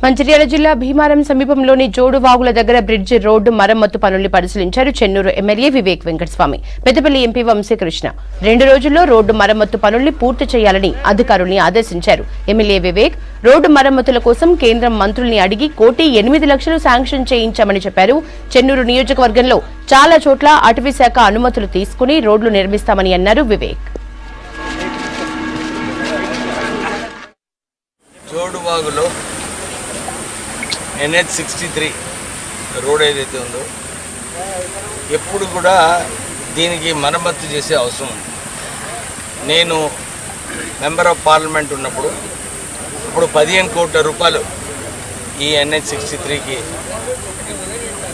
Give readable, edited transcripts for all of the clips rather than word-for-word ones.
మంచిర్యాల జిల్లా భీమారం సమీపంలోని జోడువాగుల దగ్గర బ్రిడ్జి రోడ్డు మరమ్మతు పనుల్ని పరిశీలించారు చెన్నూరు ఎమ్మెల్యే వివేక్ వెంకటస్వామి. పెద్దపల్లి ఎంపీ వంశీకృష్ణ 2 రోజుల్లో రోడ్డు మరమ్మతు పనుల్ని పూర్తి చేయాలని అధికారుల్ని ఆదేశించారు. ఎమ్మెల్యే వివేక్ రోడ్డు మరమ్మతుల కోసం కేంద్రం మంత్రుల్ని అడిగి 1,8,00,000 శాంక్షన్ చేయించామని చెప్పారు. చెన్నూరు నియోజకవర్గంలో చాలా చోట్ల అటవీ శాఖ అనుమతులు తీసుకుని రోడ్లు నిర్మిస్తామని అన్నారు వివేక్. జోడువాగులో NH63 రోడ్ ఏదైతే ఉందో ఎప్పుడు కూడా దీనికి మరమ్మతు చేసే అవసరం ఉంది. నేను మెంబర్ ఆఫ్ పార్లమెంట్ ఉన్నప్పుడు ఇప్పుడు 15 కోట్ల రూపాయలు ఈ NH63కి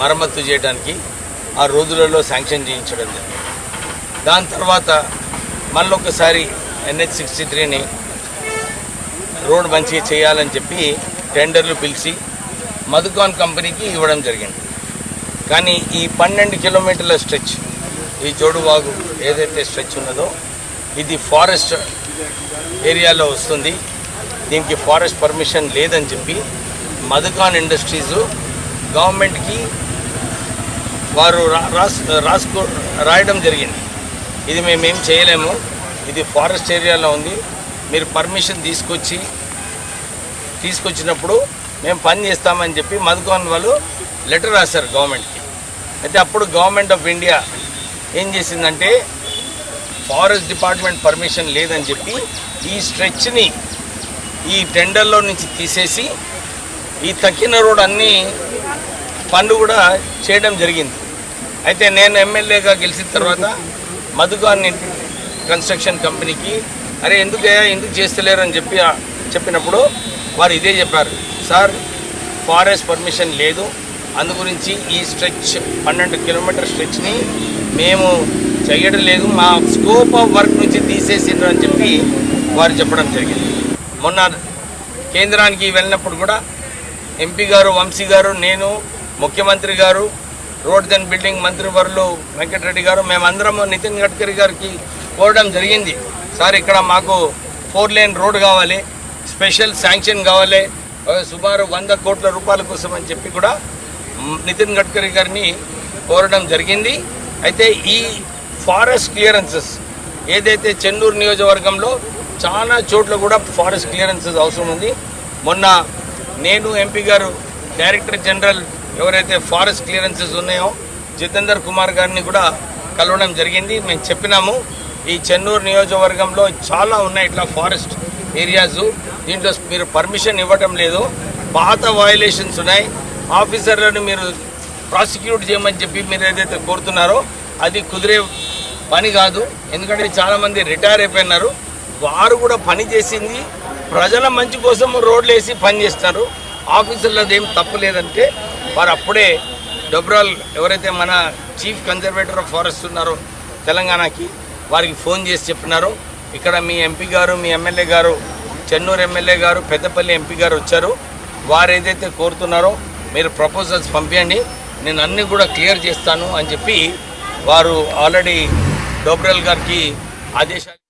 మరమ్మతు చేయడానికి ఆ రోజులలో శాంక్షన్ చేయించడం జరిగింది. దాని తర్వాత మళ్ళొకసారి NH63ని రోడ్ మంచిగా చేయాలని చెప్పి టెండర్లు పిలిచి మధుకాన్ కంపెనీకి ఇవ్వడం జరిగింది. కానీ ఈ 12 కిలోమీటర్ల స్ట్రెచ్ ఈ జోడువాగు ఏదైతే స్ట్రెచ్ ఉన్నదో ఇది ఫారెస్ట్ ఏరియాలో వస్తుంది. దీనికి ఫారెస్ట్ పర్మిషన్ లేదని చెప్పి మధుకాన్ ఇండస్ట్రీస్ గవర్నమెంట్కి వారు రాయడం జరిగింది. ఇది మేమేం చేయలేము, ఇది ఫారెస్ట్ ఏరియాలో ఉంది, మీరు పర్మిషన్ తీసుకొచ్చినప్పుడు మేము పని చేస్తామని చెప్పి మధుకాన్ వాళ్ళు లెటర్ రాశారు గవర్నమెంట్కి. అయితే అప్పుడు గవర్నమెంట్ ఆఫ్ ఇండియా ఏం చేసిందంటే ఫారెస్ట్ డిపార్ట్మెంట్ పర్మిషన్ లేదని చెప్పి ఈ స్ట్రెచ్ని ఈ టెండర్లో నుంచి తీసేసి ఈ తక్కిన రోడ్ అన్నీ పనులు కూడా చేయడం జరిగింది. అయితే నేను ఎమ్మెల్యేగా గెలిచిన తర్వాత మధుకాన్ కన్స్ట్రక్షన్ కంపెనీకి ఎందుకు చేస్తలేరు అని చెప్పినప్పుడు వారు ఇదే చెప్పారు, సార్ ఫారెస్ట్ పర్మిషన్ లేదు, అందు గురించి ఈ స్ట్రెచ్ 12 కిలోమీటర్ స్ట్రెచ్ని మేము చేయడం లేదు, మా స్కోప్ ఆఫ్ వర్క్ నుంచి తీసేసిండ్రు అని చెప్పి వారు చెప్పడం జరిగింది. మొన్న కేంద్రానికి వెళ్ళినప్పుడు కూడా ఎంపీ గారు వంశీ గారు, నేను, ముఖ్యమంత్రి గారు, రోడ్స్ అండ్ బిల్డింగ్ మంత్రి వర్లు వెంకటరెడ్డి గారు, మేమందరం నితిన్ గడ్కరీ గారికి కోరడం జరిగింది, సార్ ఇక్కడ మాకు 4 లేన్ రోడ్ కావాలి, స్పెషల్ శాంక్షన్ కావాలి, సుమారు 100 కోట్ల రూపాయల కోసం అని చెప్పి కూడా నితిన్ గడ్కరీ గారిని కోరడం జరిగింది. అయితే ఈ ఫారెస్ట్ క్లియరెన్సెస్ ఏదైతే చెన్నూరు నియోజకవర్గంలో చాలా చోట్ల కూడా ఫారెస్ట్ క్లియరెన్సెస్ అవసరం ఉంది. మొన్న నేను ఎంపీ గారు డైరెక్టర్ జనరల్ ఎవరైతే ఫారెస్ట్ క్లియరెన్సెస్ ఉన్నాయో జితేందర్ కుమార్ గారిని కూడా కలవడం జరిగింది. మేము చెప్పినాము ఈ చెన్నూరు నియోజకవర్గంలో చాలా ఉన్నాయి ఇట్లా ఫారెస్ట్ ఏరియాస్, దీంట్లో మీరు పర్మిషన్ ఇవ్వటం లేదు, పాత వయలేషన్స్ ఉన్నాయి, ఆఫీసర్లను మీరు ప్రాసిక్యూట్ చేయమని చెప్పి మీరు ఏదైతే కోరుతున్నారో అది కుదిరే పని కాదు. ఎందుకంటే చాలామంది రిటైర్ అయిపోయినారు, వారు కూడా పని చేసింది ప్రజల మంచి కోసం రోడ్లు వేసి పని చేస్తున్నారు. ఆఫీసర్లది ఏం తప్పు లేదంటే వారు అప్పుడే డొబ్రాల్ ఎవరైతే మన చీఫ్ కన్జర్వేటర్ ఆఫ్ ఫారెస్ట్ ఉన్నారో తెలంగాణకి వారికి ఫోన్ చేసి చెప్పినారు, ఇక్కడ మీ ఎంపీ గారు, మీ ఎమ్మెల్యే గారు, చెన్నూరు ఎమ్మెల్యే గారు, పెద్దపల్లి ఎంపీ గారు వచ్చారు, వారు ఏదైతే కోరుతున్నారో మీరు ప్రపోజల్స్ పంపించండి, నేను అన్నీ కూడా క్లియర్ చేస్తాను అని చెప్పి వారు ఆల్రెడీ డోబ్రాల్ గారికి ఆదేశాలు